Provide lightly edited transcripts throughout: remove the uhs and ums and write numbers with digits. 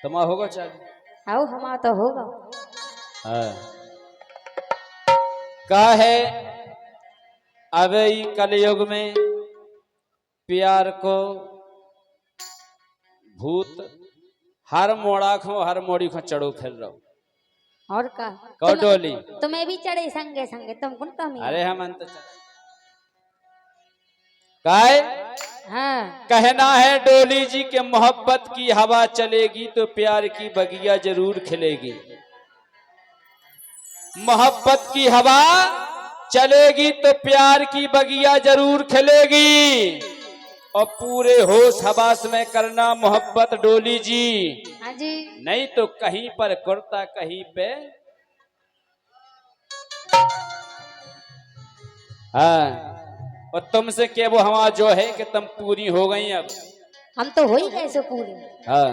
तुम्हारा होगा चालू? आओ हमारा तो होगा। हाँ। का है अब कलयुग में प्यार को भूत हर मोड़ा खो हर मोड़ी खो चढ़ो फिर रहो। और का डोली तुम्हें भी चढ़े संगे संगे तुम कौन कमी? अरे हम अंत काय हाँ। कहना है डोली जी के मोहब्बत की हवा चलेगी तो प्यार की बगिया जरूर खिलेगी। मोहब्बत की हवा चलेगी तो प्यार की बगिया जरूर खिलेगी। और पूरे होश हवास में करना मोहब्बत डोली जी। हाँ जी। नहीं तो कहीं पर कुर्ता कहीं पे। हाँ। और तुमसे क्या वो हवा जो है कि तुम पूरी हो गई अब। हम तो हो ही कैसे पूरे। हाँ।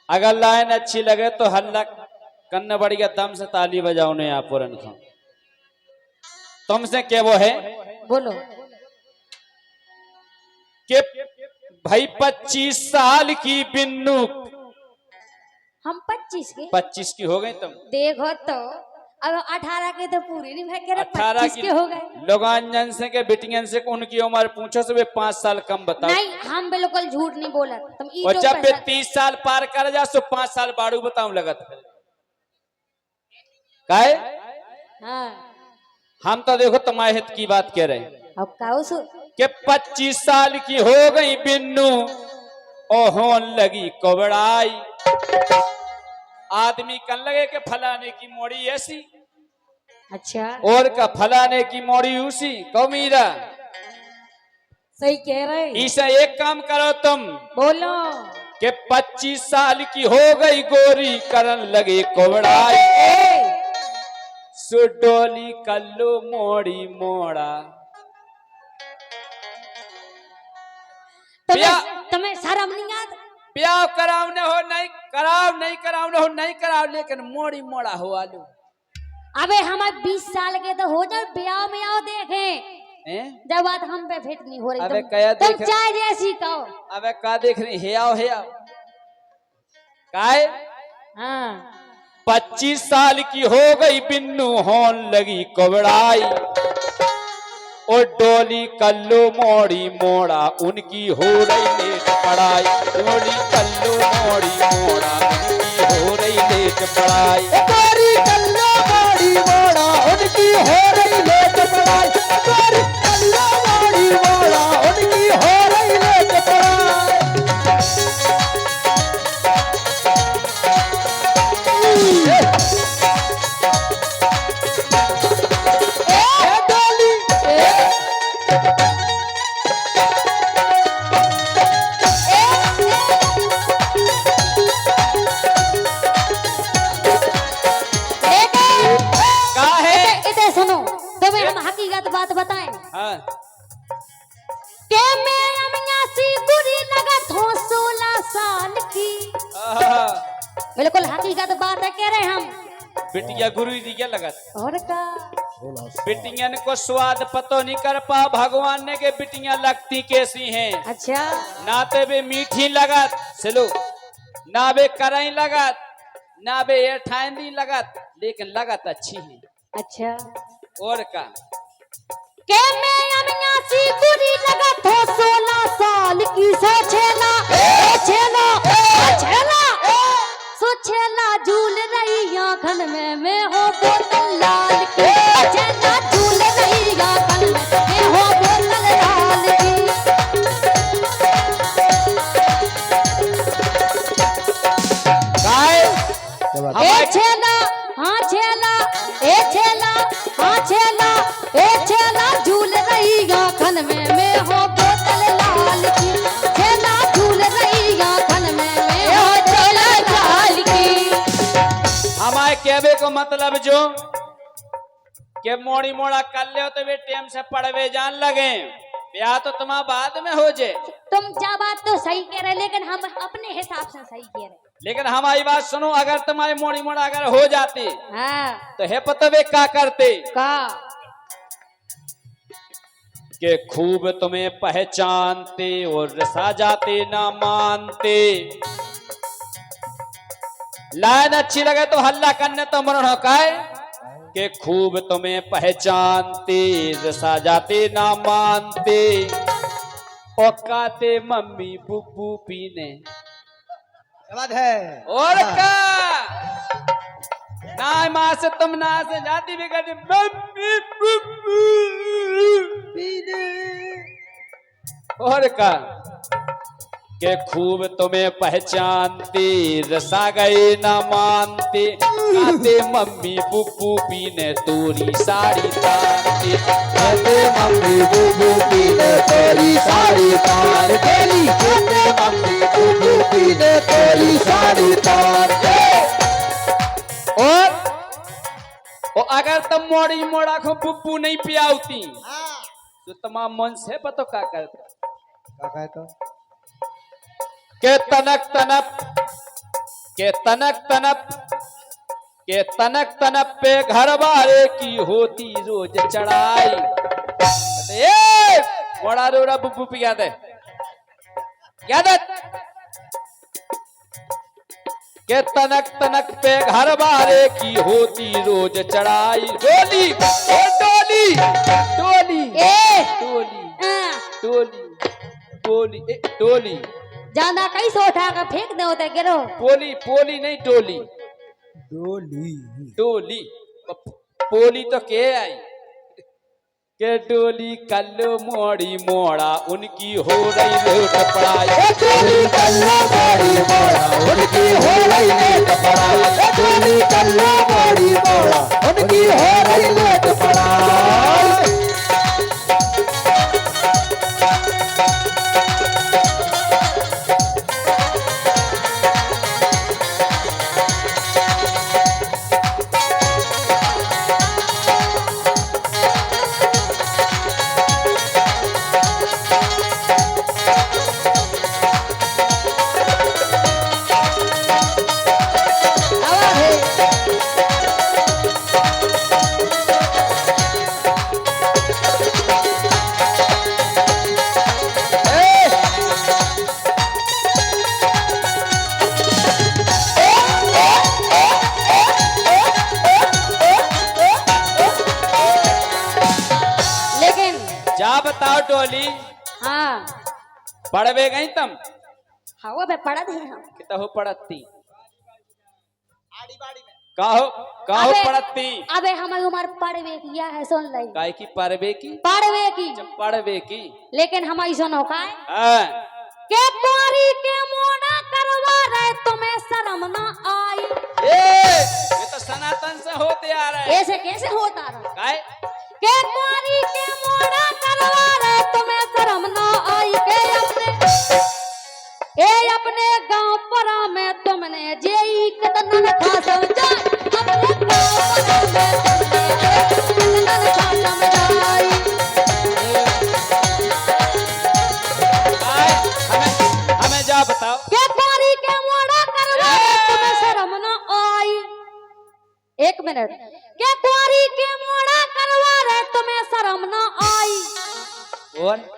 अगर लाइन अच्छी लगे तो हल्ला करना बढ़िया दम से ताली बजाओ ने आप पूरन खो। तुमसे क्या वो है बोलो कि भाई 25 साल की बिन्नू। हम 25 के 25 की हो गई तुम। देखो तो अब 18 के तो पूरे नहीं भाई 25 के हो गए। लोगांजन से के बिटियन से उनकी उम्र पूछो से वे 5 साल कम बताओ। नहीं हम बिल्कुल झूठ नहीं बोला तुम। और जब वे 30 साल पार कर जा तो 5 साल बाड़ू बताऊं लगत काहे। हाँ। हम तो देखो तुम्हारे हित की बात कह रहे हैं। अब काऊ कि 25 साल की हो गई बिन्नू और होन लगी कोबड़ाई। आदमी कन लगे कि फलाने की मोड़ी ऐसी। अच्छा और का फलाने की मोड़ी उसी कौमीरा। सही कह रहे। ईसा एक काम करो तुम बोलो कि 25 साल की हो गई गोरी करन लगे कोबड़ाई। सुडोली कल्लू मोड़ी मोड़ा। तुम्हें शर्म नहीं आता? ब्याह करावने हो नहीं कराव नहीं करावने हो नहीं कराव लेकिन मोड़ी मोड़ा हो आलू। अबे हमारे 20 साल के तो हो जाए ब्याह में आओ देखें। जब बात हम पे फिट नहीं हो रही अबे तुम चाहे जैसी कहो। अबे का देख रही हे आओ काय। हाँ 25 साल की हो गई बिन्नू होन लगी कोबड़ाई। और डोली कल्लू मोड़ी मोड़ा उनकी हो रही लेट पढ़ाई। डोली कल्लू मोड़ी मोड़ा उनकी हो रही लेट पढ़ाई। डोली कल्लू मोड़ी मोड़ा उनकी हो रही लेट पढ़ाई। डोली कल्लू मोड़ी मोड़ा उनकी हो रही लेट पढ़ाई। बात बताएं। हाँ। के मेरा मियां सी गुरी लगत हो 16 साल की। बिल्कुल हकीकत बात है कह रहे हम। बिटिया गुरु दिया लगत। और का बिटियन को स्वाद पतो नहीं कर पा भगवान ने के बिटियां लगती कैसी हैं। अच्छा ना तो वे मीठी लगत सिलो ना वे कराई लगत ना वे एठाइंदी लगत लेकिन लगत अच्छी है। अच्छा और का के मैं मियां सी गुरी लगत हो 16 साल की। सोचेला झूल रही आंखन में मैं हो बोतल लाल की। सोचेला झूल रही आंखन में मैं हो बोतल लाल की। ए छेला हाँ छेला ए छेला हाँ छेला ए छेला झूल रही आंखन में मैं हो बोतल लाल की। छेला झूल रही आंखन में मैं हो बोतल लाल की। हमारे कहने को मतलब जो के मोड़ी मोड़ा कर ले तो वे टाइम से पढ़वे जान लगे। ब्याह तो तुम्हारा बाद में हो जाए। तुम जा बात तो सही कह रहे लेकिन हम अपने हिसाब से सही कह रहे। लेकिन हमारी बात सुनो अगर तुम्हारी मोड़ी मोड़ा अगर हो जाती हाँ तो है पता वे क्या करते का के खूब तुम्हें पहचानते और रसा जाते ना मानते। लाइन अच्छी लगे तो हल्ला करने तो मरण हो काय के खूब तुम्हें पहचानते रसा जाते ना मानते औकाते मम्मी बुब्बू पीने क्या बात है और का ना माँ से तुम ना से जाती भी कहती मम्मी बुब्बू और का के खूब तुम्हें पहचानते रसा गए ना मानते कहते मम्मी बुब्बू पीने तोरी साड़ी तानते कहते मम्मी बुबू पीने तेरी साड़ी तार तेरी कहते मम्मी बुबू पीने तेरी साड़ी तार और अगर तुम मोड़ी मोड़ा को बुब्बू नहीं पियावती तो तमाम मन से पतो क्या करता क्या कहता के तनक तनप के तनक तनप के तनक तनप पे घर वाले की होती रोज चढ़ाई ए मोड़ा रोड़ा बुब्बू पिया दे याद के तनक तनक पे घर वाले की होती रोज चढ़ाई डोली ओ डोली डोली ए डोली आ, डोली डोली ए डोली ज्यादा कैसे उठा कर फेंक दे होते गिरो पोली पोली नहीं डोली डोली डोली पोली तो के आई के डोली कल्लो मोड़ी मोड़ा उनकी हो रही लोट पड़ाई डोली कल्ला बड़ी मोड़ा उनकी हो रही लेट पड़ाई डोली कल्ला बड़ी मोड़ा उनकी हो रही लेट पड़ाई आवाज है लेकिन जा बताओ डोली हाँ पढ़वे गई तुम हाँ वो मैं पढ़ा दी हम कितना हो पढ़ती काहो काहो अबे- पढ़ती अबे हमारी उम्र पढ़वे की या है सुन ली काय की पढ़वे की पढ़वे की जब पढ़वे की लेकिन हमारी सुनो का है हाँ के तोरी के मोड़ा करवा रहे तुम्हें शर्म ना आई ये तो सनातन से होते आ रहे ऐसे कैसे होता रहा काय के तोरी के मोड़ा करवा रहे तुम्हें शर्म ना आई अपने गांव परा में तुमने जेई कितना रखा समझा अपने गांव परा में तुमने कितना रखा समझाई काय हमें जा बताओ के तोरी के मोड़ा करवा रहे तुम्हें शर्म ना आई एक मिनट के तोरी के मोड़ा करवा रहे तुम्हें शर्म ना आई और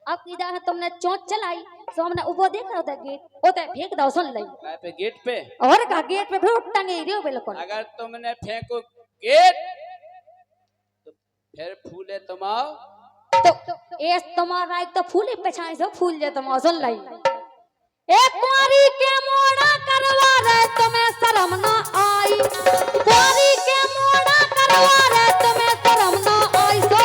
अब किधर है तुमने चोट चलाई तो हमने ऊपर देख रहा था गेट ओते फेंक दो सुन ली काय पे गेट पे और का गेट पे फिर टंगे रियो बिल्कुल अगर तुमने फेंको गेट तो फिर फूले तुम आओ तो ए तुम्हारा एक तो फूले पछाई से फूल जे तुम सुन ली एक कुंवारी के मोड़ा करवा रहे तुम्हें शर्म ना आई कुंवारी के मोड़ा करवा रहे तुम्हें शर्म ना आई सो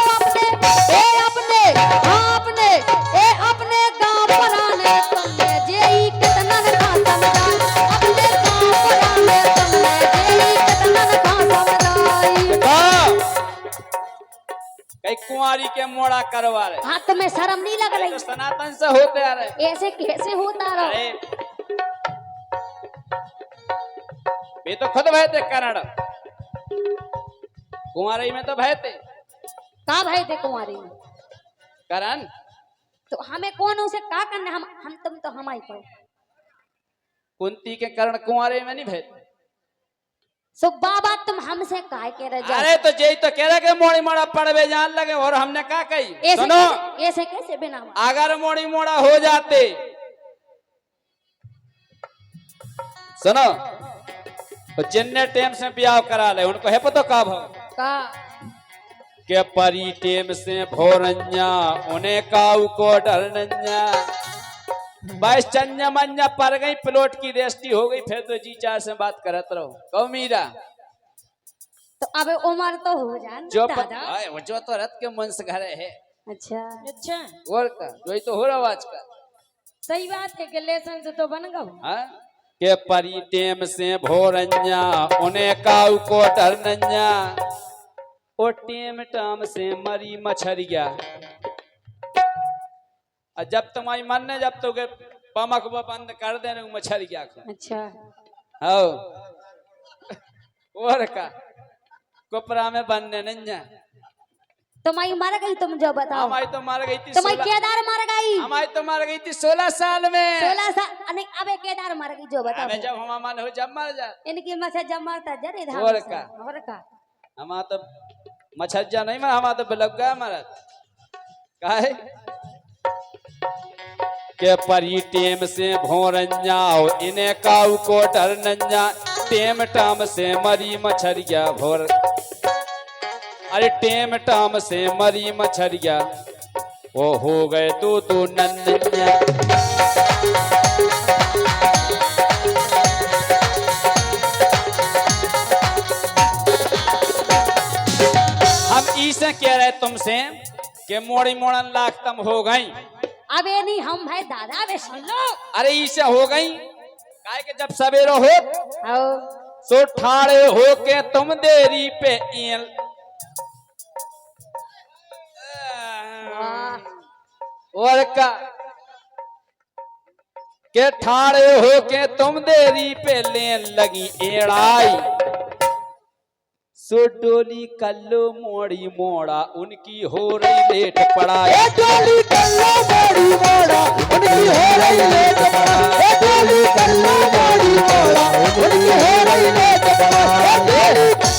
अपने गांव पराने तुमने जेई कितना रखा समझा अपने गांव पराने तुमने जेई कितना रखा समझाई कई कुंवारी के मोड़ा करवा रहे हाँ तुम्हें शर्म नहीं लग तो रही सनातन से होते आ रहे ऐसे कैसे होता रहा अरे वे तो खुद भय थे कन्नड़ कुंवारी में तो भय थे का भाई थे कुंवारी में करण तो हमें कौन उसे का करना हम तुम तो हम ही पढ़ो कुंती के करण कुंवारे में नहीं भय थे सो बाबा तुम हमसे काय कह रहे अरे तो जय तो कह रहे कि मोड़ी मोड़ा पड़वे जान लगे और हमने क्या कही सुनो ऐसे कैसे बिना अगर मोड़ी मोड़ा हो जाते सुनो तो जिन्ने टेम से ब्याह करा ले उनको है पता का भाव का के परी टेम से भोरन्या उन्हें काऊ को डरनन्या बस चन्या मन्या पर गई प्लॉट की रेस्टी हो गई फिर तो जी चार से बात करत रहो कहो मीरा तो अब उम्र तो हो जाए जो दादा। वो जो तो रथ के मन से घर है अच्छा अच्छा और का जो तो हो रहा आज का सही बात है कि लेसन से तो बन गो हाँ? के परी टेम से भोरन्या उन्हें काऊ को डरनन्या ओ टेम टाम से मरी मछरिया जब तुम्हारी मन ने जब तो पमक बंद कर देने मछरिया को अच्छा हो और का कोपरा में बनने नहीं तुम्हारी मार गई तुम जो बताओ हमारी तो मार गई थी तुम्हारी केदार मार गई हमारी तो मार गई थी 16 साल में 16 साल नहीं अबे केदार मार गई जो बताओ हमें जब हम मन हो जब मर जा इनकी मसे जब मारता जरे धाम और से। का? और का हमारा तो मछरिया नहीं मरा हमारा तो बलग्गा मरा काहे के परी टेम से भोरन्या इन्हें काऊ को डरनन्या टेम टाम से मरी मछरिया भोर अरे टेम टाम से मरी मछरिया वो हो गए तो नन्या हम इसे कह रहे तुमसे कि मोड़ी मोड़न लाख तम हो गई अबे नहीं हम भाई दादा बे सुन लो अरे इसे हो गई काहे के जब सवेरो हो आओ सो ठाड़े हो के तुम देरी पे ईल और का के ठाड़े हो के तुम देरी पे लेन लगी एड़ाई सो डोली कल्लो मोड़ी मोड़ा उनकी हो रही लेट पड़ाई ए डोली कल्लो मोड़ी मोड़ा उनकी हो रही लेट पड़ाई ए डोली कल्लो मोड़ी मोड़ा उनकी हो रही लेट पड़ाई ए डोली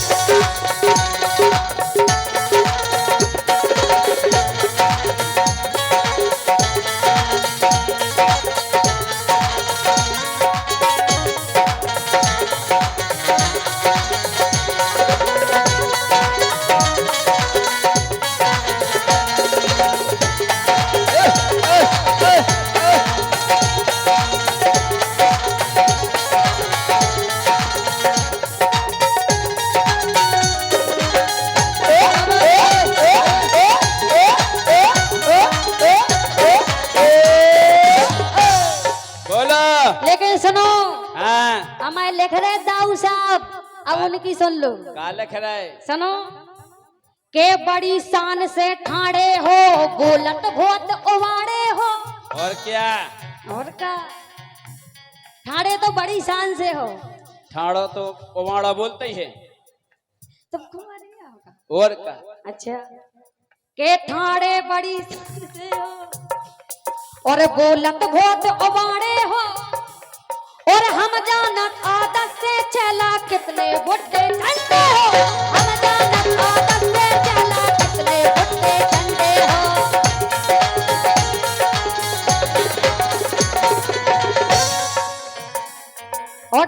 बोलो लेकिन सुनो हाँ हमारे लिख रहे दाऊ साहब अब उनकी सुन लो का लिख रहा है सुनो के बड़ी शान से ठाड़े हो बोलत भोत उवाड़े हो और क्या और का ठाड़े तो बड़ी शान से हो ठाड़ो तो कुमाड़ा बोलते ही है तुमको मारे क्या होगा और का अच्छा के ठाड़े बड़ी शान से हो और बोलत भोत उवाड़े हो और हम जानत आदत से चला कितने बुढ़े ठंडे हो हम जानत आदत से चला कितने बुढ़े ठंडे हो और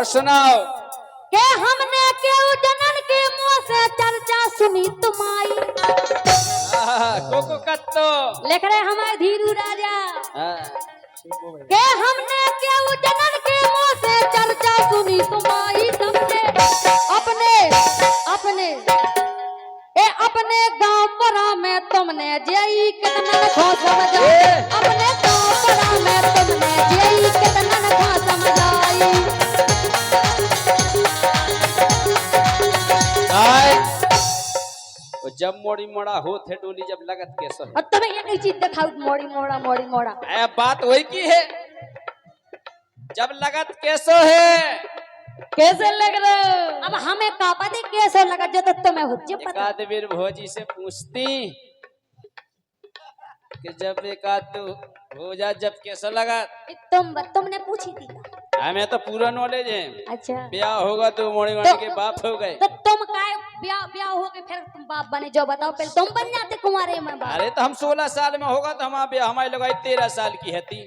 सुनाओ के हमने क्यों जनन के मुंह से चर्चा सुनी तुम्हारी कोको कत्तो लिख रहे हमारे धीरू राजा के हमने क्यों जनन के मुंह से चर्चा सुनी तुम्हारी तुमने अपने गांव परा में तुमने जई कितना खो समझाई अपने गांव परा में तुमने जई कितना खो समझाई जब मोड़ी मोड़ा होते डोली जब लगत कैसे और तुम्हें ये नहीं चीज दिखाओ मोड़ी मोड़ा बात वही की है जब लगत कैसो है कैसे लग रहा है अब हमें का पता कैसे लगा जो तो तुम्हें हो पता एकाधवीर भोजी से पूछती कि जब एकाध हो जा जब कैसा लगा तुमने पूछी थी हमें तो पूरा नॉलेज है अच्छा ब्याह होगा तो मोड़ी मोड़ी के बाप हो गए तो तुम काय ब्याह हो गए फिर तुम बाप बने जो बताओ पहले तुम बन जाते कुंवारे में बाप अरे तो हम 16 साल में होगा तो हमारा ब्याह हमारी लगाई 13 साल की है थी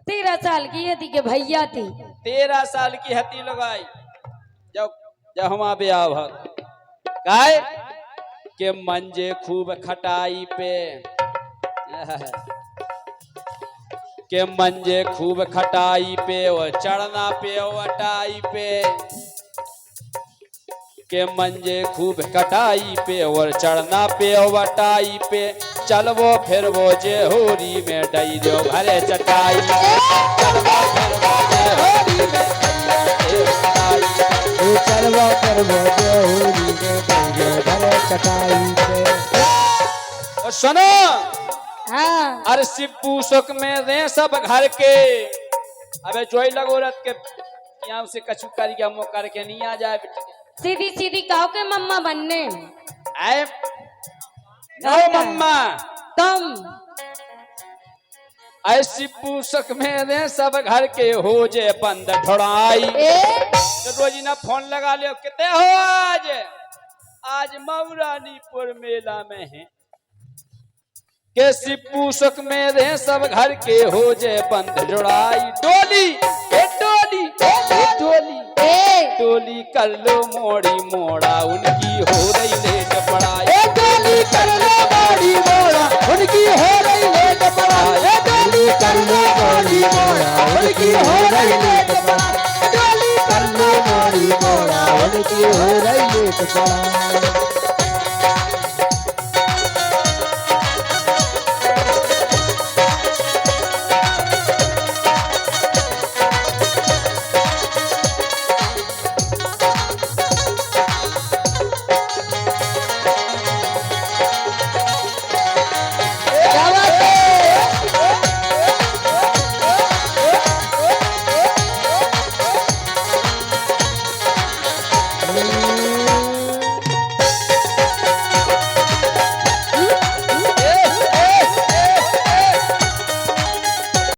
13 साल की ये थी कि भैया थी 13 साल की हती लगाई जब जब हम ब्याह भग काय के मंजे खूब खटाई पे के मंजे खूब खटाई पे और चढ़ना पे वटाई पे के मंजे खूब कटाई पे और चढ़ना पे वटाई पे चलवो फिर वो जे होरी में डई दो भरे चटाई चलवो फिर वो जे होरी में चलवा करवो देहूरी में डई दो भरे चटाई पे। और सुनो हाँ अरे सिब्बू सुख में रे सब घर के अबे जोई लगो रत के यहाँ से कछु कर गया मो करके नहीं आ जाए सीधी सीधी कहो के मम्मा बनने आए नो मम्मा तुम ऐसी पूसक में रे सब घर के हो जे बंद ढोड़ाई तो रोजी ना फोन लगा लियो कितने हो आज आज मऊरानीपुर मेला में है के सिपूसक में रे सब घर के हो जे बंद जोड़ाई डोली ए डोली ए डोली डोली कर लो मोड़ी मोड़ा उनकी हो रही लेट पड़ाई ए डोली कर लो मोड़ी मोड़ा उनकी हो रही लेट पड़ाई ए डोली कर लो मोड़ी मोड़ा उनकी हो रही लेट पड़ाई डोली कर लो मोड़ी मोड़ा उनकी हो रही लेट पड़ाई।